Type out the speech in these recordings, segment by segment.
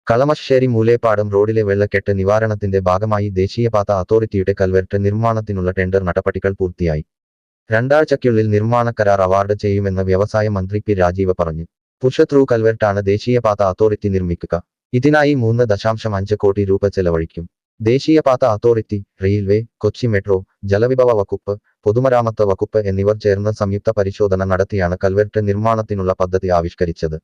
കളമശ്ശേരി മൂലേപ്പാടം റോഡിലെ വെള്ളക്കെട്ട് നിവാരണത്തിന്റെ ഭാഗമായി ദേശീയപാത അതോറിറ്റിയുടെ കൽവെർട്ട് നിർമ്മാണത്തിനുള്ള ടെൻഡർ നടപടികൾ പൂർത്തിയായി. 2 ആഴ്ചയ്ക്കുള്ളിൽ നിർമ്മാണ കരാർ അവാർഡ് ചെയ്യുമെന്ന് വ്യവസായ മന്ത്രി പി രാജീവ് പറഞ്ഞു. പുഷ് ത്രൂ കൽവെർട്ടാണ് ദേശീയപാത അതോറിറ്റി നിർമ്മിക്കുക. ഇതിനായി 3.5 കോടി രൂപ ചെലവഴിക്കും. ദേശീയപാത അതോറിറ്റി, റെയിൽവേ, കൊച്ചി മെട്രോ, ജലവിഭവ വകുപ്പ്, പൊതുമരാമത്ത് വകുപ്പ് എന്നിവർ ചേർന്ന് സംയുക്ത പരിശോധന നടത്തിയാണ് കൽവെർട്ട് നിർമ്മാണത്തിനുള്ള പദ്ധതി ആവിഷ്കരിച്ചത്.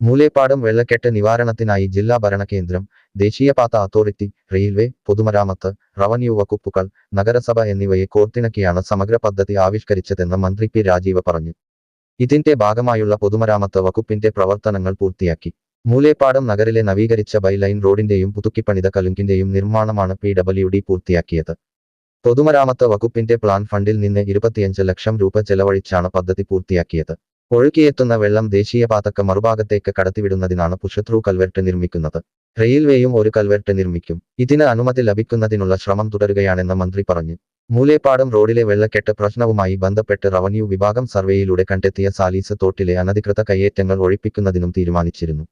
മൂലേപ്പാടം വെള്ളക്കെട്ട് നിവാരണത്തിനായി ജില്ലാ ഭരണകേന്ദ്രം, ദേശീയപാത അതോറിറ്റി, റെയിൽവേ, പൊതുമരാമത്ത്, റവന്യൂ വകുപ്പുകൾ, നഗരസഭ എന്നിവയെ കോർത്തിണക്കിയാണ് സമഗ്ര പദ്ധതി ആവിഷ്കരിച്ചതെന്ന് മന്ത്രി പി രാജീവ് പറഞ്ഞു. ഇതിന്റെ ഭാഗമായുള്ള പൊതുമരാമത്ത് വകുപ്പിന്റെ പ്രവർത്തനങ്ങൾ പൂർത്തിയാക്കി. മൂലേപ്പാടം നഗരിലെ നവീകരിച്ച ബൈലൈൻ റോഡിന്റെയും പുതുക്കിപ്പണിത കലുങ്കിന്റെയും നിർമ്മാണമാണ് PWD പൂർത്തിയാക്കിയത്. പൊതുമരാമത്ത് വകുപ്പിന്റെ പ്ലാൻ ഫണ്ടിൽ നിന്ന് 25 ലക്ഷം രൂപ ചെലവഴിച്ചാണ് പദ്ധതി പൂർത്തിയാക്കിയത്. ഒഴുകിയെത്തുന്ന വെള്ളം ദേശീയപാതക്ക് മറുഭാഗത്തേക്ക് കടത്തിവിടുന്നതിനാണ് പുഷ് ത്രൂ കൽവെർട്ട് നിർമ്മിക്കുന്നത്. റെയിൽവേയും ഒരു കൽവെർട്ട് നിർമ്മിക്കും. ഇതിന് അനുമതി ലഭിക്കുന്നതിനുള്ള ശ്രമം തുടരുകയാണെന്ന് മന്ത്രി പറഞ്ഞു. മൂലേപ്പാടം റോഡിലെ വെള്ളക്കെട്ട് പ്രശ്നവുമായി ബന്ധപ്പെട്ട് റവന്യൂ വിഭാഗം സർവേയിലൂടെ കണ്ടെത്തിയ സാലീസ് തോട്ടിലെ അനധികൃത കയ്യേറ്റങ്ങൾ ഒഴിപ്പിക്കുന്നതിനും തീരുമാനിച്ചിരുന്നു.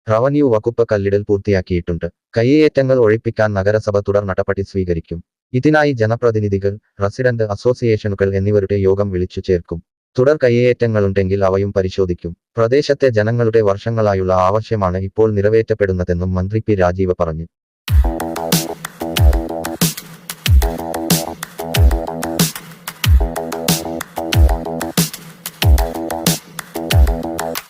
റവന്യൂ വകുപ്പ് കല്ലിടൽ പൂർത്തിയാക്കിയിട്ടുണ്ട്. കയ്യേറ്റങ്ങൾ ഒഴിപ്പിക്കാൻ നഗരസഭ തുടർ നടപടി സ്വീകരിക്കും. ഇതിനായി ജനപ്രതിനിധികൾ, റസിഡന്റ് അസോസിയേഷനുകൾ എന്നിവരുടെ യോഗം വിളിച്ചു ചേർക്കും. തുടർ കയ്യേറ്റങ്ങളുണ്ടെങ്കിൽ അവയും പരിശോധിക്കും. പ്രദേശത്തെ ജനങ്ങളുടെ വർഷങ്ങളായുള്ള ആവശ്യമാണ് ഇപ്പോൾ നിറവേറ്റപ്പെടുന്നതെന്നും മന്ത്രി പി രാജീവ് പറഞ്ഞു.